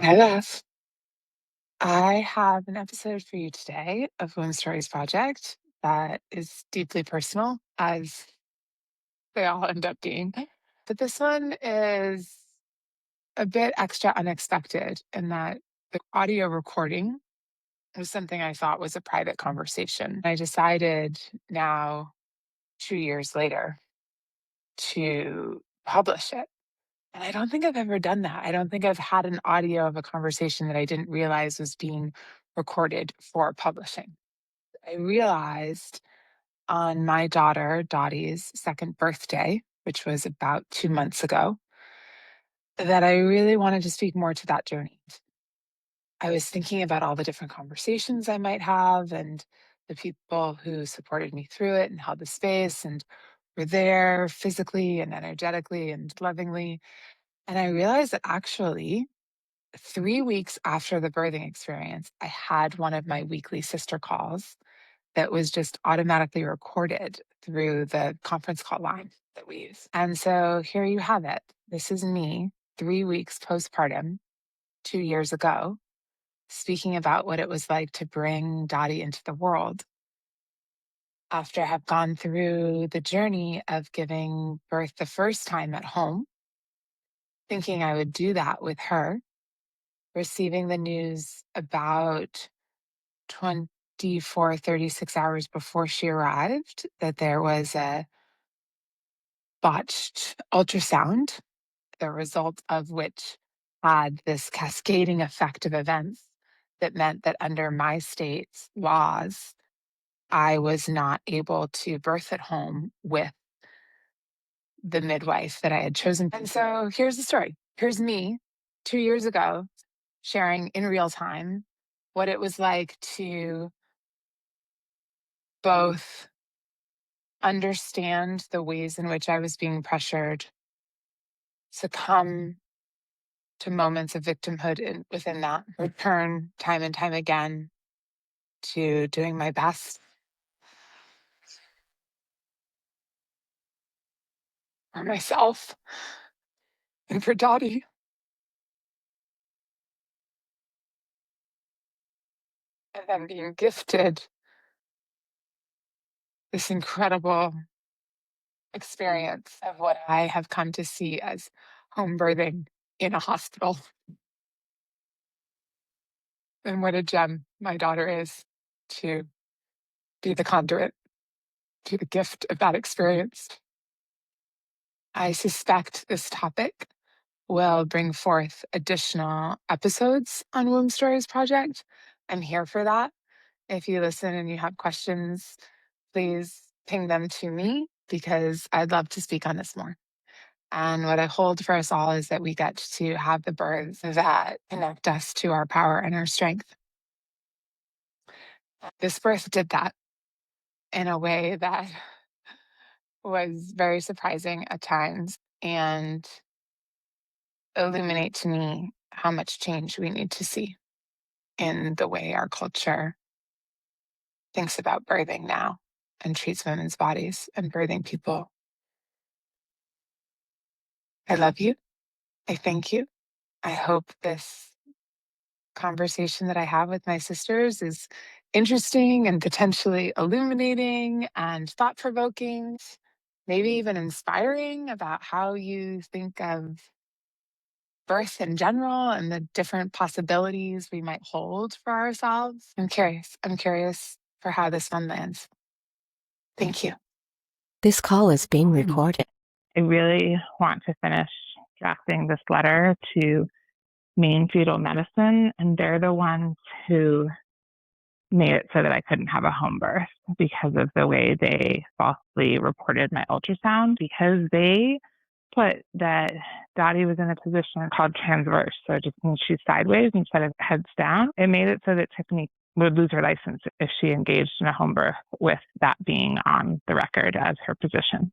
Hi, Beth. I have an episode for you today of Womb Stories Project that is deeply personal, as they all end up being. But this one is a bit extra unexpected in that the audio recording was something I thought was a private conversation. I decided now, 2 years later, to publish it. And I don't think I've ever done that. I don't think I've had an audio of a conversation that I didn't realize was being recorded for publishing. I realized on my daughter, Dottie's second birthday, which was about 2 months ago, that I really wanted to speak more to that journey. I was thinking about all the different conversations I might have and the people who supported me through it and held the space and were there physically and energetically and lovingly. And I realized that actually 3 weeks after the birthing experience, I had one of my weekly sister calls that was just automatically recorded through the conference call line that we use. And so here you have it. This is me, 3 weeks postpartum, 2 years ago, speaking about what it was like to bring Dottie into the world after I have gone through the journey of giving birth the first time at home, thinking I would do that with her, receiving the news about 36 hours before she arrived that there was a botched ultrasound, the result of which had this cascading effect of events that meant that under my state's laws, I was not able to birth at home with the midwife that I had chosen. And so here's the story. Here's me 2 years ago sharing in real time what it was like to both understand the ways in which I was being pressured, succumb to moments of victimhood within that, return time and time again to doing my best for myself and for Dottie, and then being gifted this incredible experience of what I have come to see as home birthing in a hospital. And what a gem my daughter is to be the conduit to the gift of that experience. I suspect this topic will bring forth additional episodes on Womb Stories Project. I'm here for that. If you listen and you have questions, please ping them to me because I'd love to speak on this more. And what I hold for us all is that we get to have the births that connect us to our power and our strength. This birth did that in a way that was very surprising at times and illuminate to me how much change we need to see in the way our culture thinks about birthing now and treats women's bodies and birthing people. I love you. I thank you. I hope this conversation that I have with my sisters is interesting and potentially illuminating and thought provoking, maybe even inspiring about how you think of birth in general and the different possibilities we might hold for ourselves. I'm curious. I'm curious for how this one lands. Thank you. This call is being recorded. I really want to finish drafting this letter to Maine Fetal Medicine, and they're the ones who made it so that I couldn't have a home birth because of the way they falsely reported my ultrasound, because they put that Dottie was in a position called transverse, so it just means she's sideways instead of heads down. It made it so that Tiffany would lose her license if she engaged in a home birth with that being on the record as her position.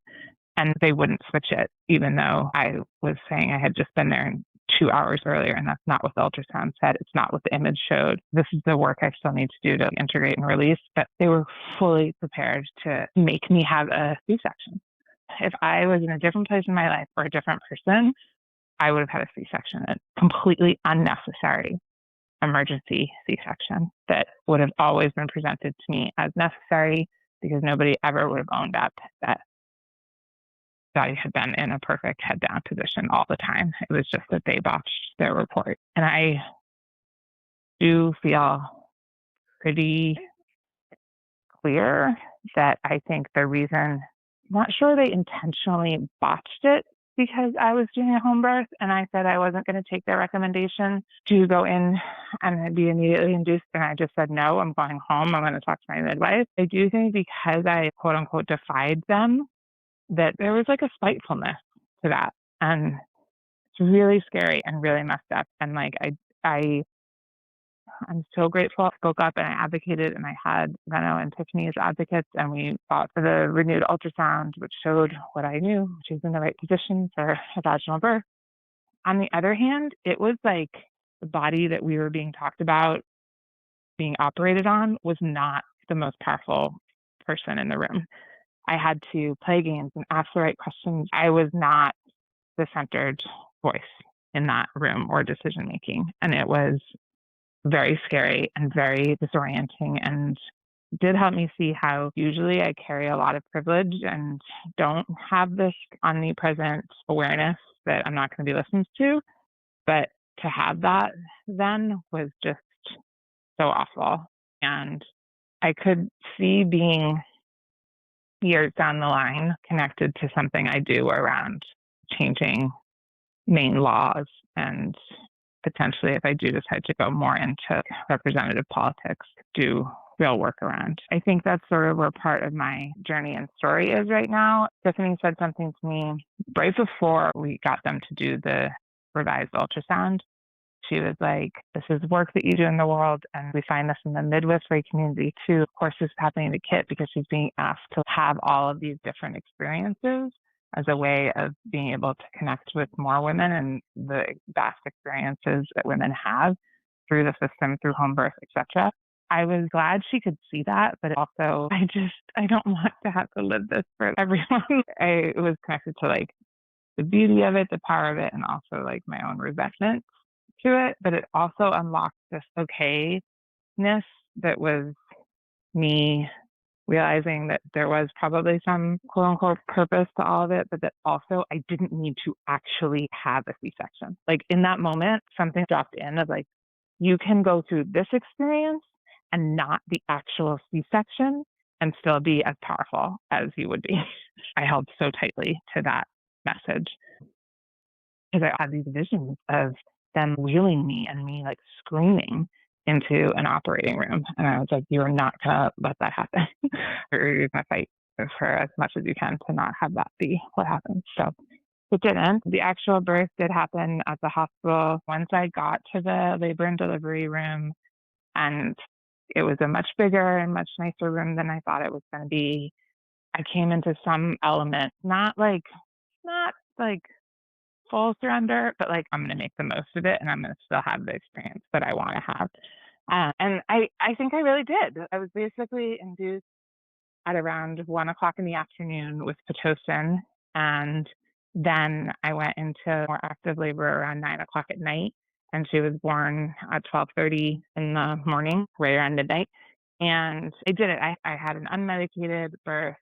And they wouldn't switch it, even though I was saying I had just been there 2 hours earlier, and that's not what the ultrasound said. It's not what the image showed. This is the work I still need to do to integrate and release, but they were fully prepared to make me have a C-section. If I was in a different place in my life or a different person, I would have had a C-section, a completely unnecessary emergency C-section that would have always been presented to me as necessary because nobody ever would have owned up that Dottie had been in a perfect head down position all the time. It was just that they botched their report. And I do feel pretty clear that I think the reason, I'm not sure they intentionally botched it because I was doing a home birth and I said I wasn't going to take their recommendation to go in and be immediately induced. And I just said, no, I'm going home. I'm going to talk to my midwife. I do think because I quote unquote defied them, that there was like a spitefulness to that. And it's really scary and really messed up. And like, I'm so grateful I spoke up and I advocated, and I had Reno and Tiffany as advocates, and we fought for the renewed ultrasound, which showed what I knew, which is in the right position for a vaginal birth. On the other hand, it was like the body that we were being talked about being operated on was not the most powerful person in the room. I had to play games and ask the right questions. I was not the centered voice in that room or decision making. And it was very scary and very disorienting, and did help me see how usually I carry a lot of privilege and don't have this omnipresent awareness that I'm not going to be listened to. But to have that then was just so awful. And I could see being years down the line connected to something I do around changing Maine laws, and potentially, if I do decide to go more into representative politics, do real work around. I think that's sort of where part of my journey and story is right now. Tiffany said something to me right before we got them to do the revised ultrasound. She was like, this is work that you do in the world, and we find this in the midwifery community too. Of course, this is happening to Kit because she's being asked to have all of these different experiences as a way of being able to connect with more women and the vast experiences that women have through the system, through home birth, etc. I was glad she could see that, but also I don't want to have to live this for everyone. I was connected to like the beauty of it, the power of it, and also like my own resentment to it. But it also unlocked this okayness that was me realizing that there was probably some quote unquote purpose to all of it, but that also I didn't need to actually have a C-section. Like in that moment, something dropped in of like, you can go through this experience and not the actual C-section and still be as powerful as you would be. I held so tightly to that message because I had these visions of them wheeling me and me like screaming into an operating room. And I was like, you're not going to let that happen. Or you're going to fight for as much as you can to not have that be what happens. So it didn't. The actual birth did happen at the hospital. Once I got to the labor and delivery room, and it was a much bigger and much nicer room than I thought it was going to be. I came into some element, not like full surrender, but like I'm going to make the most of it and I'm going to still have the experience that I want to have. And I think I really did. I was basically induced at around 1:00 in the afternoon with Pitocin. And then I went into more active labor around 9:00 at night. And she was born at 12:30 in the morning, right around midnight. And I did it. I had an unmedicated birth.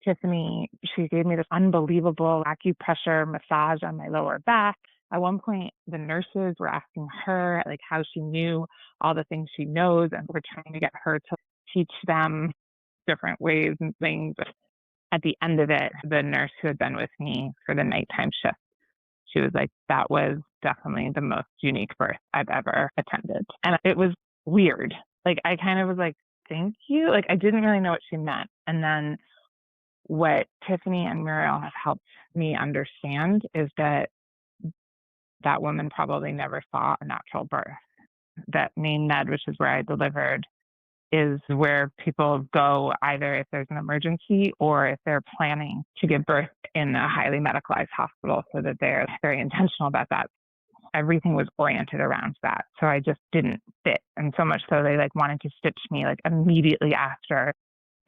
Tiffany, she gave me this unbelievable acupressure massage on my lower back. At one point, the nurses were asking her like how she knew all the things she knows, and we're trying to get her to teach them different ways and things. At the end of it, the nurse who had been with me for the nighttime shift, she was like, that was definitely the most unique birth I've ever attended. And it was weird. Like, I kind of was like, thank you. Like, I didn't really know what she meant. And then what Tiffany and Muriel have helped me understand is that that woman probably never saw a natural birth. That Maine Med, which is where I delivered, is where people go either if there's an emergency or if they're planning to give birth in a highly medicalized hospital, so that they're very intentional about that. Everything was oriented around that. So I just didn't fit. And so much so they like wanted to stitch me like immediately after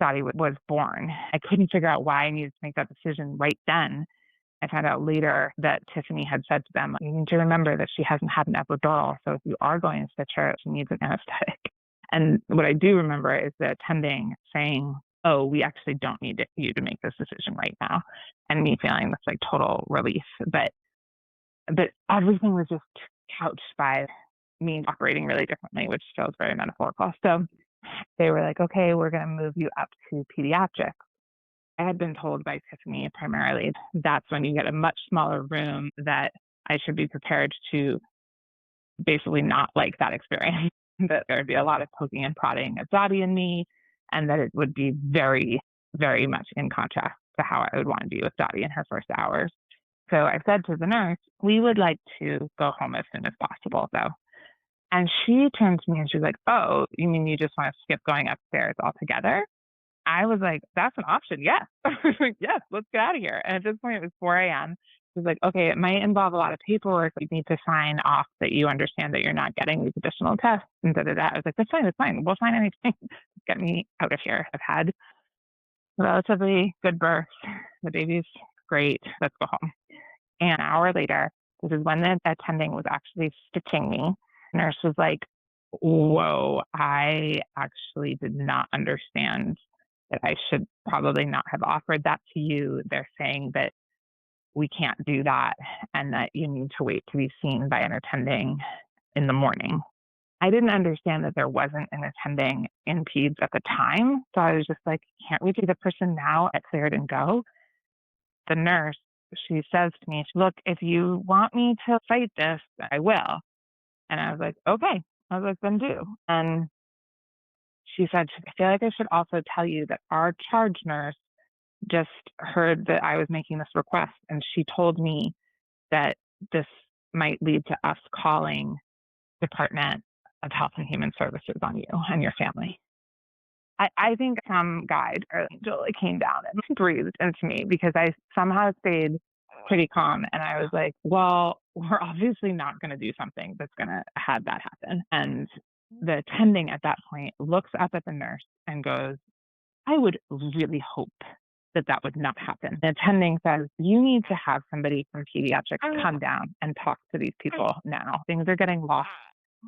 Dottie was born. I couldn't figure out why I needed to make that decision right then. I found out later that Tiffany had said to them, you need to remember that she hasn't had an epidural. So if you are going to stitch her, she needs an anesthetic. And what I do remember is the attending saying, oh, we actually don't need you to make this decision right now. And me feeling this like total relief. But everything was just couched by me operating really differently, which feels very metaphorical. So they were like, okay, we're going to move you up to pediatrics. I had been told by Tiffany primarily that's when you get a much smaller room, that I should be prepared to basically not like that experience, that there would be a lot of poking and prodding of Dottie and me, and that it would be very, very much in contrast to how I would want to be with Dottie in her first hours. So I said to the nurse, we would like to go home as soon as possible, though. And she turned to me and she was like, oh, you mean you just want to skip going upstairs altogether? I was like, that's an option. Yes. I was like, yes, let's get out of here. And at this point, it was 4 a.m. She was like, okay, it might involve a lot of paperwork. You need to sign off that you understand that you're not getting these additional tests and da da da. I was like, that's fine. We'll sign anything. Get me out of here. I've had a relatively good birth. The baby's great. Let's go home. And an hour later, this is when the attending was actually stitching me. The nurse was like, whoa, I actually did not understand that I should probably not have offered that to you. They're saying that we can't do that and that you need to wait to be seen by an attending in the morning. I didn't understand that there wasn't an attending in peds at the time. So I was just like, can't we do the person now at cleared and go? The nurse, she says to me, look, if you want me to fight this, I will. And I was like, okay. I was like, then do. And she said, I feel like I should also tell you that our charge nurse just heard that I was making this request, and she told me that this might lead to us calling Department of Health and Human Services on you and your family. I think some guide or angel came down and breathed into me because I somehow stayed pretty calm. And I was like, well, we're obviously not going to do something that's going to have that happen. And the attending at that point looks up at the nurse and goes, I would really hope that that would not happen. The attending says, you need to have somebody from pediatrics come down and talk to these people now. Things are getting lost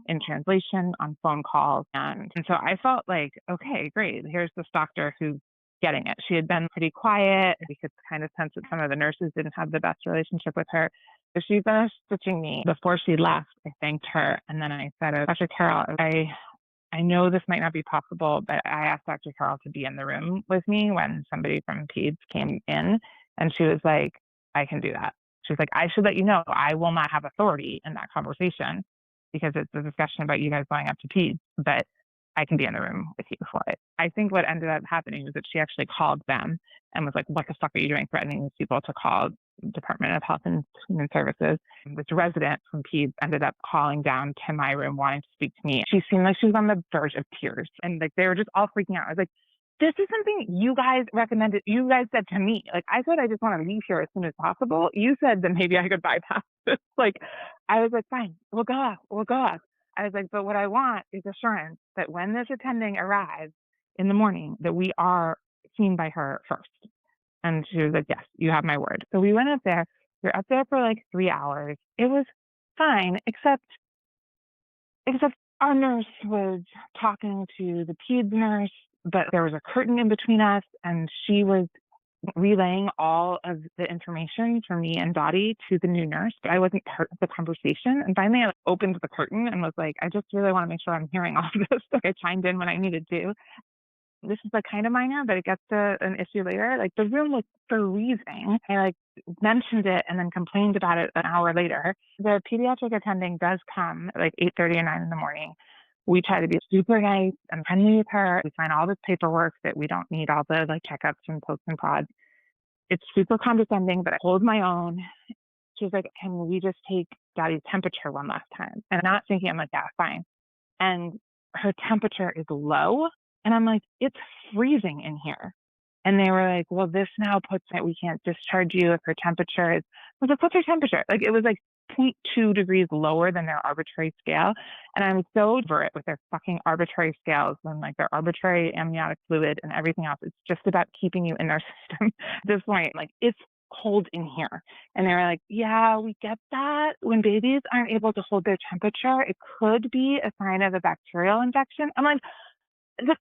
in translation on phone calls. And so I felt like, okay, great. Here's this doctor who's getting it. She had been pretty quiet. We could kind of sense that some of the nurses didn't have the best relationship with her. So she finished stitching me. Before she left, I thanked her. And then I said, Dr. Carroll, I know this might not be possible, but I asked Dr. Carroll to be in the room with me when somebody from PEDS came in. And she was like, I can do that. She was like, I should let you know, I will not have authority in that conversation because it's a discussion about you guys going up to PEDS, but I can be in the room with you for it. I think what ended up happening was that she actually called them and was like, what the fuck are you doing threatening these people to call Department of Health and Human Services? This resident from PEDS ended up calling down to my room wanting to speak to me. She seemed like she was on the verge of tears and like they were just all freaking out. I was like, this is something you guys recommended. You guys said to me, like, I said, I just want to leave here as soon as possible. You said that maybe I could bypass this. Like, I was like, fine, we'll go off. I was like, but what I want is assurance that when this attending arrives in the morning, that we are seen by her first. And she was like, yes, you have my word. So we went up there. We were up there for like 3 hours. It was fine, except our nurse was talking to the peds nurse, but there was a curtain in between us, and she was relaying all of the information for me and Dottie to the new nurse, but I wasn't part of the conversation. And finally, I opened the curtain and was like, I just really want to make sure I'm hearing all of this. So I chimed in when I needed to. This is like kind of minor, but it gets to an issue later. Like the room was freezing. I like mentioned it and then complained about it an hour later. The pediatric attending does come at like 8:30 or 9 in the morning. We try to be super nice and friendly with her. We sign all this paperwork that we don't need all the like checkups and posts and prods. It's super condescending, but I hold my own. She's like, can we just take Daddy's temperature one last time? And I'm not thinking, I'm like, yeah, fine. And her temperature is low. And I'm like, it's freezing in here. And they were like, well, this now puts it, we can't discharge you if her temperature is, I was like, what's her temperature? Like, it was like 0.2 degrees lower than their arbitrary scale. And I'm so over it with their fucking arbitrary scales and like their arbitrary amniotic fluid and everything else. It's just about keeping you in their system at this point. Like, it's cold in here. And they were like, yeah, we get that. When babies aren't able to hold their temperature, it could be a sign of a bacterial infection. I'm like, like,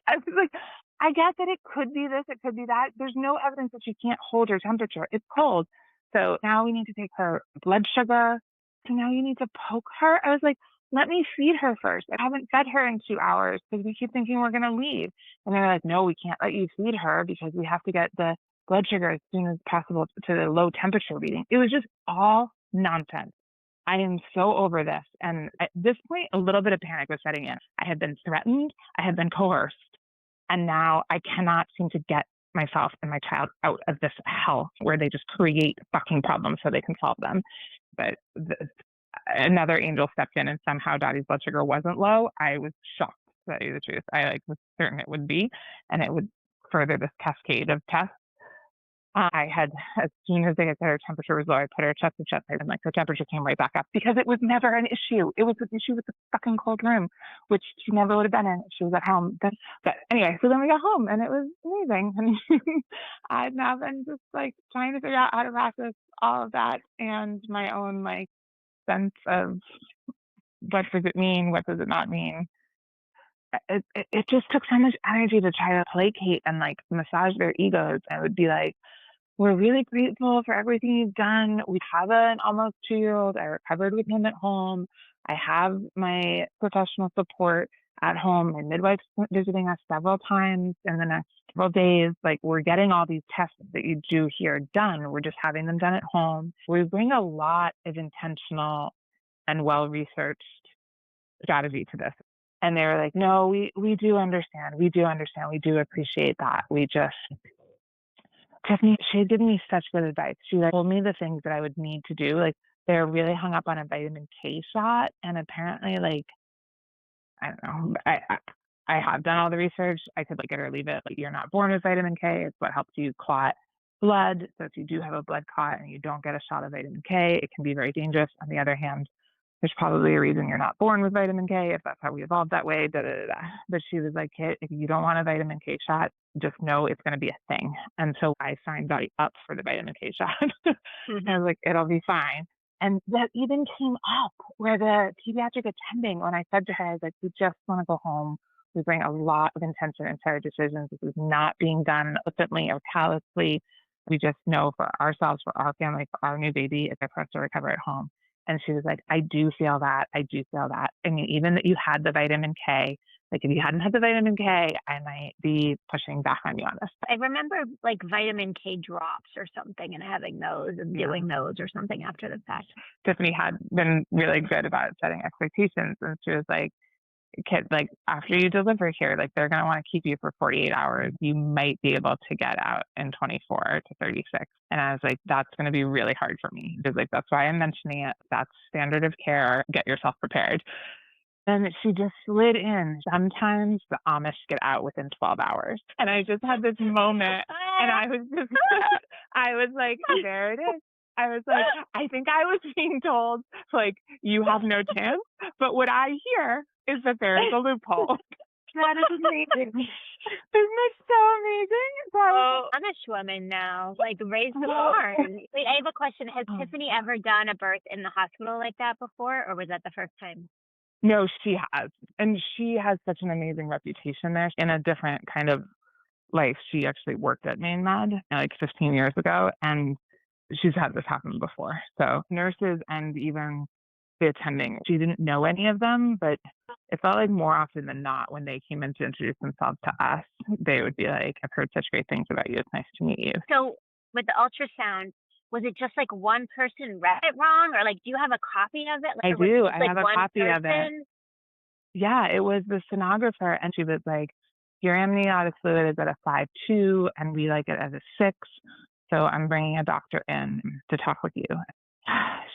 I was like, I get that it could be this, it could be that. There's no evidence that she can't hold her temperature. It's cold. So now we need to take her blood sugar. So now you need to poke her. I was like, let me feed her first. I haven't fed her in 2 hours because we keep thinking we're going to leave. And they're like, no, we can't let you feed her because we have to get the blood sugar as soon as possible to the low temperature reading. It was just all nonsense. I am so over this. And at this point, a little bit of panic was setting in. I had been threatened, I had been coerced, and now I cannot seem to get myself and my child out of this hell where they just create fucking problems so they can solve them. But another angel stepped in and somehow Dottie's blood sugar wasn't low. I was shocked, to tell you the truth. I was certain it would be, and it would further this cascade of tests. I had, as soon as they had said her temperature was low, I put her chest to chest, and like her temperature came right back up because it was never an issue. It was an issue with the fucking cold room, which she never would have been in if she was at home. But anyway, so then we got home and it was amazing. And I've now been just like trying to figure out how to process all of that and my own like sense of what does it mean, what does it not mean. It just took so much energy to try to placate and like massage their egos. I would be like, we're really grateful for everything you've done. We have an almost 2-year-old. I recovered with him at home. I have my professional support at home. My midwife's visiting us several times in the next several days. Like, we're getting all these tests that you do here done. We're just having them done at home. We bring a lot of intentional and well-researched strategy to this. And they were like, no, we do understand. We do understand. We do appreciate that. We just, Tiffany, she had given me such good advice. She like told me the things that I would need to do. Like, they're really hung up on a vitamin K shot. And apparently, like, I don't know, I have done all the research. I could like get her leave it. Like, you're not born with vitamin K. It's what helps you clot blood. So if you do have a blood clot and you don't get a shot of vitamin K, it can be very dangerous. On the other hand, there's probably a reason you're not born with vitamin K if that's how we evolved that way. Da, da, da, da. But she was like, Kit, if you don't want a vitamin K shot, just know it's going to be a thing. And so I signed Dottie up for the vitamin K shot. I was like, it'll be fine. And that even came up where the pediatric attending, when I said to her, I was like, we just want to go home. We bring a lot of intention into our decisions. This is not being done flippantly or callously. We just know for ourselves, for our family, for our new baby, it's for us to recover at home. And she was like, I do feel that. I do feel that. I mean, even that you had the vitamin K, like if you hadn't had the vitamin K, I might be pushing back on you on this. I remember like vitamin K drops or something and having those and doing those or something after the fact. Tiffany had been really good about setting expectations. And she was like, Kid, like after you deliver here, like they're going to want to keep you for 48 hours. You might be able to get out in 24 to 36. And I was like, that's going to be really hard for me. Because like, that's why I'm mentioning it. That's standard of care. Get yourself prepared. And she just slid in. Sometimes the Amish get out within 12 hours. And I just had this moment and I was just, I was like, there it is. I was like, I think I was being told, like, you have no chance. But what I hear is that there is a loophole. That is amazing. Isn't it so amazing? So Amish woman now, like raise the barn. Wait, I have a question. Has Tiffany ever done a birth in the hospital like that before, or was that the first time? No, she has. And she has such an amazing reputation there. In a different kind of life, she actually worked at Maine Med like 15 years ago. And she's had this happen before. So nurses and even the attending, she didn't know any of them, but it felt like more often than not when they came in to introduce themselves to us, they would be like, I've heard such great things about you. It's nice to meet you. So with the ultrasound, was it just like one person read it wrong, or like do you have a copy of it? Like, I do. I have a copy of it. Yeah, it was the sonographer, and she was like, your amniotic fluid is at a 5.2, and we like it as a 6. So I'm bringing a doctor in to talk with you.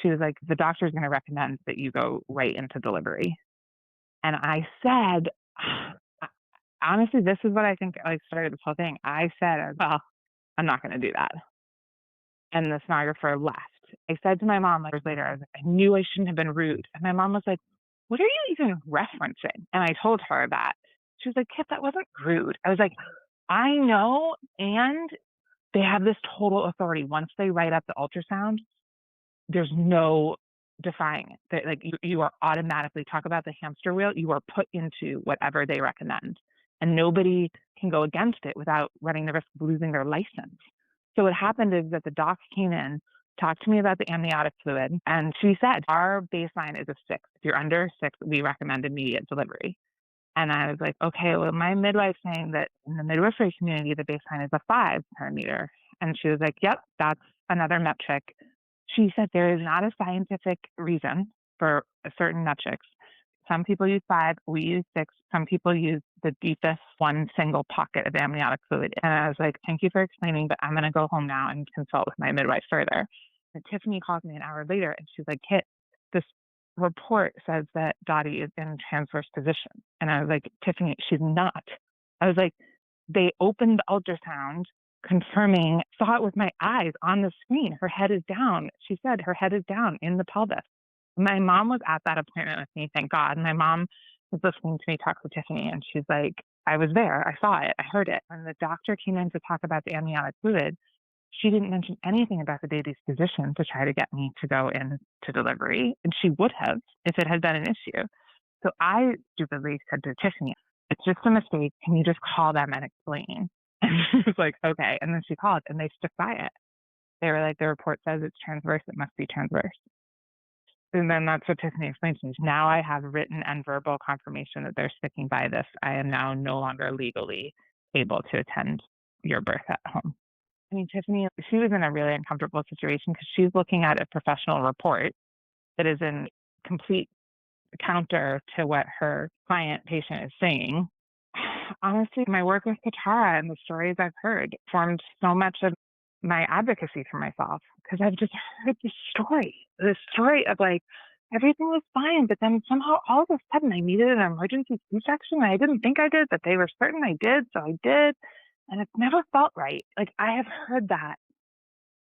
She was like, the doctor's going to recommend that you go right into delivery. And I said, honestly, this is what I think like started this whole thing. I said, well, I'm not going to do that. And the sonographer left. I said to my mom like, years later, I was like, I knew I shouldn't have been rude. And my mom was like, what are you even referencing? And I told her that. She was like, Kip, that wasn't rude. I was like, I know. And they have this total authority. Once they write up the ultrasound, there's no defying it. Like you are automatically, talk about the hamster wheel, you are put into whatever they recommend, and nobody can go against it without running the risk of losing their license. So what happened is that the doc came in, talked to me about the amniotic fluid, and she said, our baseline is a 6. If you're under a 6, we recommend immediate delivery. And I was like, okay, well, my midwife's saying that in the midwifery community, the baseline is a 5 per meter. And she was like, yep, that's another metric. She said there is not a scientific reason for certain metrics. Some people use 5, we use 6. Some people use the deepest one single pocket of amniotic fluid. And I was like, thank you for explaining, but I'm going to go home now and consult with my midwife further. And Tiffany called me an hour later and she's like, Kit, this report says that Dottie is in transverse position. And I was like, Tiffany, she's not. I was like, they opened the ultrasound confirming, saw it with my eyes on the screen. Her head is down. She said her head is down in the pelvis. My mom was at that appointment with me, thank God. My mom was listening to me talk to Tiffany, and she's like, I was there. I saw it. I heard it. When the doctor came in to talk about the amniotic fluid, she didn't mention anything about the baby's position to try to get me to go in to delivery, and she would have if it had been an issue. So I stupidly said to Tiffany, it's just a mistake. Can you just call them and explain? And she was like, okay. And then she called and they stuck by it. They were like, the report says it's transverse. It must be transverse. And then that's what Tiffany explained to me. Now I have written and verbal confirmation that they're sticking by this. I am now no longer legally able to attend your birth at home. I mean, Tiffany, she was in a really uncomfortable situation because she's looking at a professional report that is in complete counter to what her client patient is saying. Honestly, my work with Kitara and the stories I've heard formed so much of my advocacy for myself because I've just heard this story of like everything was fine, but then somehow all of a sudden I needed an emergency C-section. I didn't think I did, but they were certain I did, so I did. And it never felt right. Like I have heard that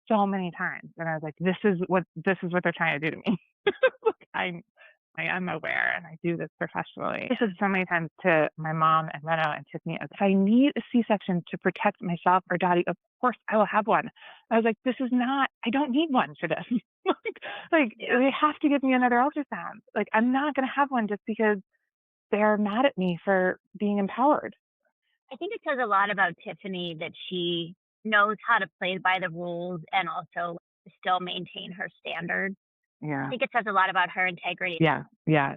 so many times, and I was like, this is what they're trying to do to me. I am aware, and I do this professionally. I said so many times to my mom and Reno and Tiffany, if I need a C-section to protect myself or Dottie, of course I will have one. I was like, I don't need one for this. like they have to give me another ultrasound. Like I'm not going to have one just because they're mad at me for being empowered. I think it says a lot about Tiffany that she knows how to play by the rules and also still maintain her standards. Yeah. I think it says a lot about her integrity. Yeah.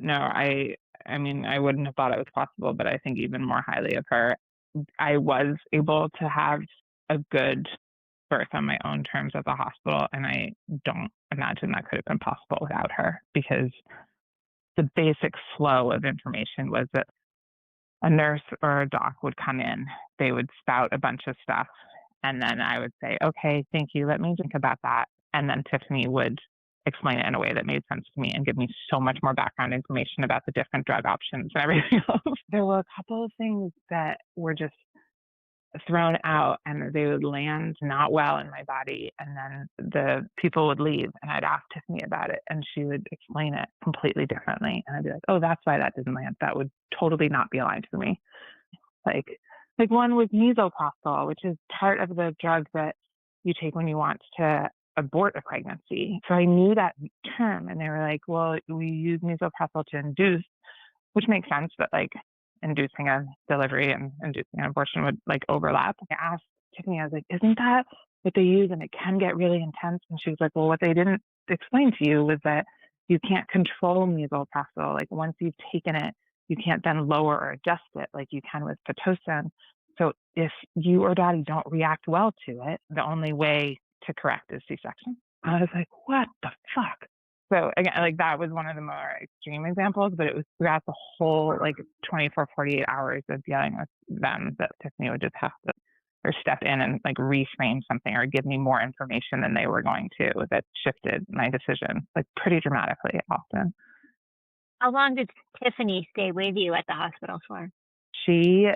No, I mean, I wouldn't have thought it was possible, but I think even more highly of her. I was able to have a good birth on my own terms at the hospital, and I don't imagine that could have been possible without her because the basic flow of information was that a nurse or a doc would come in, they would spout a bunch of stuff, and then I would say, okay, thank you, let me think about that. And then Tiffany would explain it in a way that made sense to me and give me so much more background information about the different drug options and everything else. There were a couple of things that were just thrown out and they would land not well in my body, and then the people would leave and I'd ask Tiffany about it and she would explain it completely differently, and I'd be like, oh, that's why that didn't land. That would totally not be aligned for me. Like one was Misoprostol, which is part of the drug that you take when you want to abort a pregnancy. So I knew that term, and they were like, well, we use Misoprostol to induce, which makes sense, but like inducing a delivery and inducing an abortion would like overlap. I asked Tiffany, I was like, isn't that what they use? And it can get really intense. And she was like, well, what they didn't explain to you was that you can't control Misoprostol. Like once you've taken it, you can't then lower or adjust it like you can with Pitocin. So if you or Dottie don't react well to it, the only way to correct is C-section. I was like, what the fuck? So again, like that was one of the more extreme examples, but it was throughout the whole like 24, 48 hours of dealing with them that Tiffany would just have to or step in and like reframe something or give me more information than they were going to that shifted my decision like pretty dramatically often. How long did Tiffany stay with you at the hospital for? She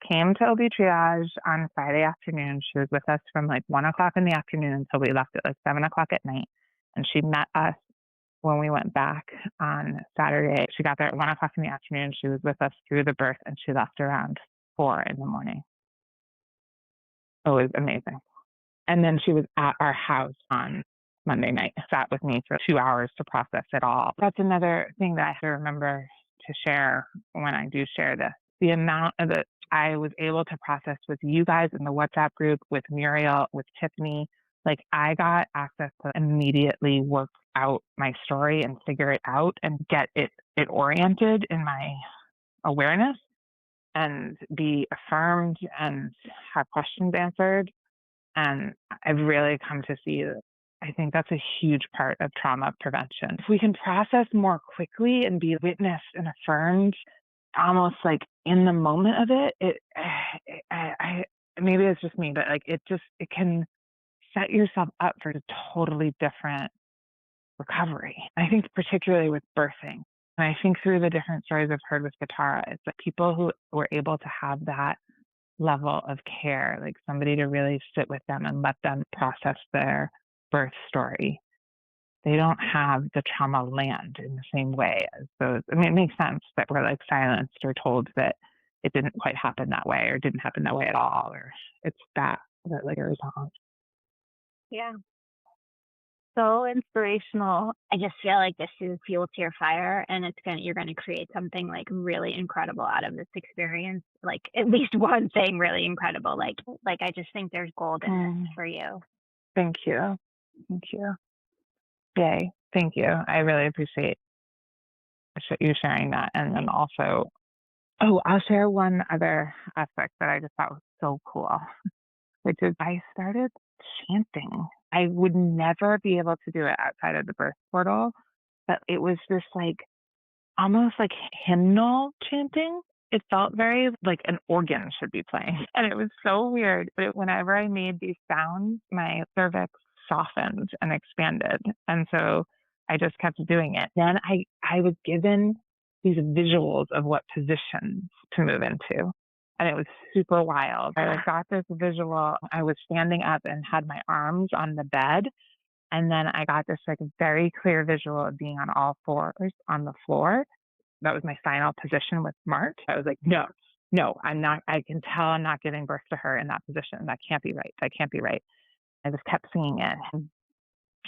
came to OB triage on Friday afternoon. She was with us from like 1 o'clock in the afternoon until we left at like 7 o'clock at night. And she met us when we went back on Saturday. She got there at 1 o'clock in the afternoon. She was with us through the birth and she left around 4 in the morning. It was amazing. And then she was at our house on Monday night, sat with me for 2 hours to process it all. That's another thing that I have to remember to share when I do share this. The amount of that I was able to process with you guys in the WhatsApp group, with Muriel, with Tiffany, like I got access to immediately work out my story and figure it out and get it oriented in my awareness and be affirmed and have questions answered. And I've really come to see that I think that's a huge part of trauma prevention. If we can process more quickly and be witnessed and affirmed, almost like in the moment of it, maybe it's just me, but like it can set yourself up for a totally different recovery. I think particularly with birthing. And I think through the different stories I've heard with Kitara, it's that people who were able to have that level of care, like somebody to really sit with them and let them process their birth story. They don't have the trauma land in the same way as those. I mean, it makes sense that we're like silenced or told that it didn't quite happen that way or didn't happen that way at all, or it's that like goes on. Yeah. So inspirational. I just feel like this is fuel to your fire, and you're gonna create something like really incredible out of this experience. Like at least one thing really incredible. Like I just think there's gold in this for you. Thank you. Thank you. Yay. Thank you. I really appreciate you sharing that. And then also, I'll share one other aspect that I just thought was so cool, which is I started chanting. I would never be able to do it outside of the birth portal, but it was this like almost like hymnal chanting. It felt very like an organ should be playing. And it was so weird. But whenever I made these sounds, my cervix softened and expanded. And so I just kept doing it. Then I was given these visuals of what positions to move into. And it was super wild. I got this visual. I was standing up and had my arms on the bed. And then I got this like very clear visual of being on all fours on the floor. That was my final position with March. I was like, no, I'm not. I can tell I'm not giving birth to her in that position. That can't be right. That can't be right. I just kept singing it. And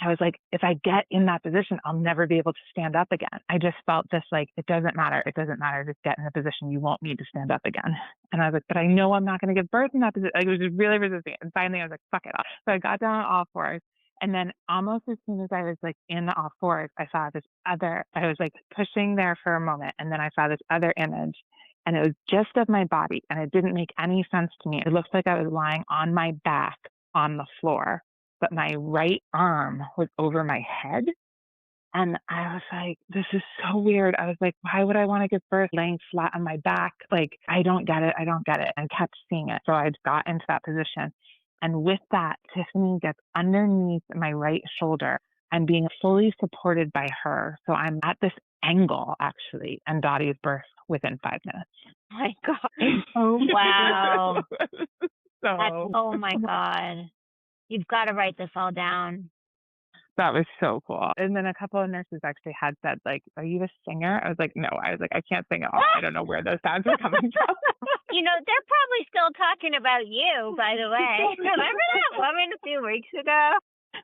I was like, if I get in that position, I'll never be able to stand up again. I just felt this like, it doesn't matter. It doesn't matter. Just get in a position. You won't need to stand up again. And I was like, but I know I'm not going to give birth in that position. Like, it was just really resisting it. And finally, I was like, fuck it. So I got down on all fours. And then almost as soon as I was like in all fours, I was like pushing there for a moment. And then I saw this other image and it was just of my body. And it didn't make any sense to me. It looked like I was lying on my back on the floor, but my right arm was over my head. And I was like, this is so weird. I was like, why would I want to give birth laying flat on my back? Like, I don't get it. And kept seeing it. So I got into that position. And with that, Tiffany gets underneath my right shoulder and being fully supported by her. So I'm at this angle, actually, and Dottie's birth within 5 minutes. Oh my God. Oh, wow. Oh my God. You've got to write this all down. That was so cool. And then a couple of nurses actually had said, like, are you a singer? I was like, no. I was like, I can't sing at all. I don't know where those sounds are coming from. They're probably still talking about you, by the way. Remember that woman a few weeks ago?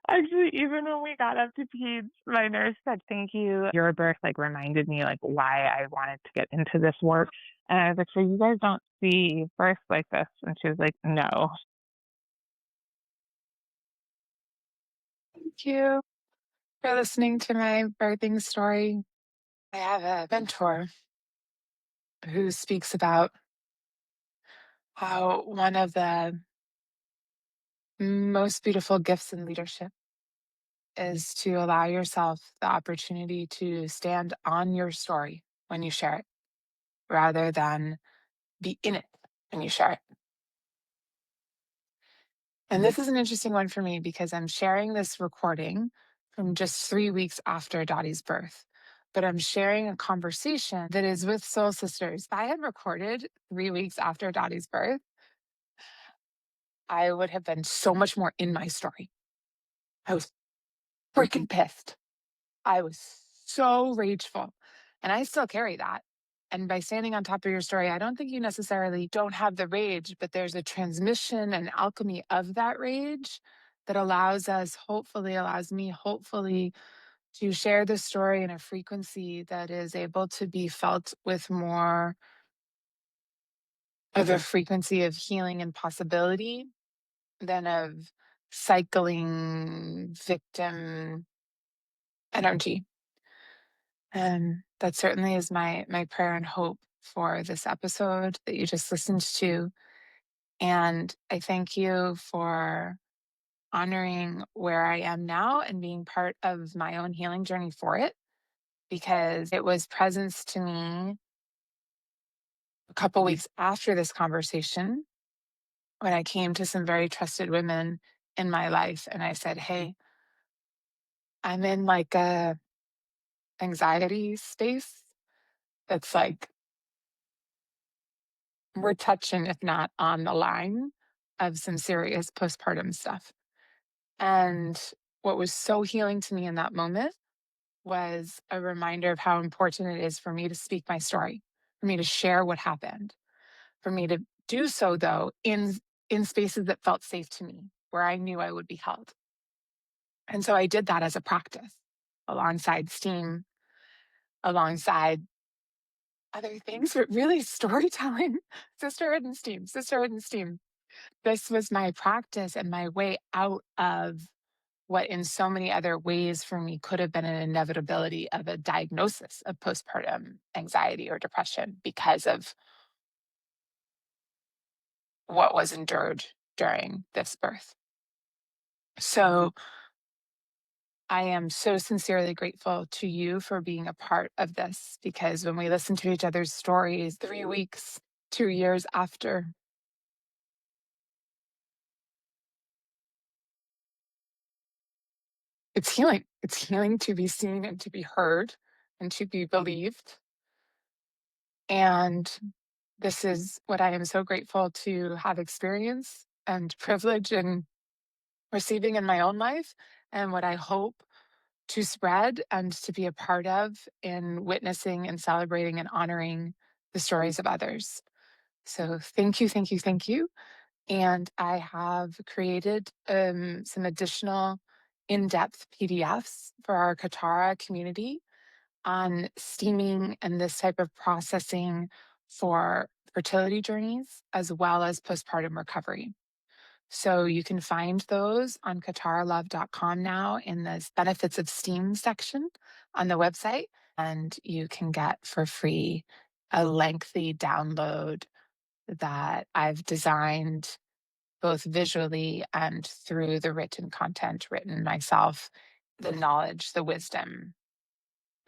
Actually, even when we got up to peds, my nurse said, thank you. Your birth like reminded me like why I wanted to get into this work. And I was like, so you guys don't see birth like this? And she was like, no. Thank you for listening to my birthing story. I have a mentor who speaks about how one of the most beautiful gifts in leadership is to allow yourself the opportunity to stand on your story when you share it, rather than be in it when you share it. And this is an interesting one for me because I'm sharing this recording from just 3 weeks after Dottie's birth, but I'm sharing a conversation that is with soul sisters. If I had recorded 3 weeks after Dottie's birth, I would have been so much more in my story. I was freaking pissed. I was so rageful, and I still carry that. And by standing on top of your story, I don't think you necessarily don't have the rage, but there's a transmission and alchemy of that rage that allows us, hopefully, allows me, hopefully, to share the story in a frequency that is able to be felt with more of a frequency of healing and possibility than of cycling victim energy. And that certainly is my prayer and hope for this episode that you just listened to. And I thank you for honoring where I am now and being part of my own healing journey for it, because it was presence to me a couple weeks after this conversation when I came to some very trusted women in my life and I said, hey, I'm in like a anxiety space that's like we're touching, if not on the line of some serious postpartum stuff. And what was so healing to me in that moment was a reminder of how important it is for me to speak my story, for me to share what happened, for me to do so though in spaces that felt safe to me, where I knew I would be held. And so I did that as a practice alongside STEAM, alongside other things, but really storytelling, sisterhood and STEAM, sisterhood and STEAM. This was my practice and my way out of what in so many other ways for me could have been an inevitability of a diagnosis of postpartum anxiety or depression because of what was endured during this birth. So I am so sincerely grateful to you for being a part of this, because when we listen to each other's stories 3 weeks, 2 years after, it's healing. It's healing to be seen and to be heard and to be believed. And this is what I am so grateful to have experienced and privilege in receiving in my own life, and what I hope to spread and to be a part of in witnessing and celebrating and honoring the stories of others. So thank you, thank you, thank you. And I have created some additional in-depth PDFs for our Kitara community on steaming and this type of processing for fertility journeys as well as postpartum recovery. So you can find those on kitaralove.com now in the benefits of STEAM section on the website. And you can get for free a lengthy download that I've designed both visually and through the written content written myself, the knowledge, the wisdom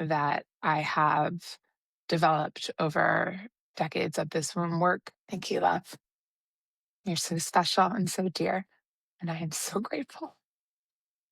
that I have developed over decades of this womb work. Thank you, love. You're so special and so dear, and I am so grateful.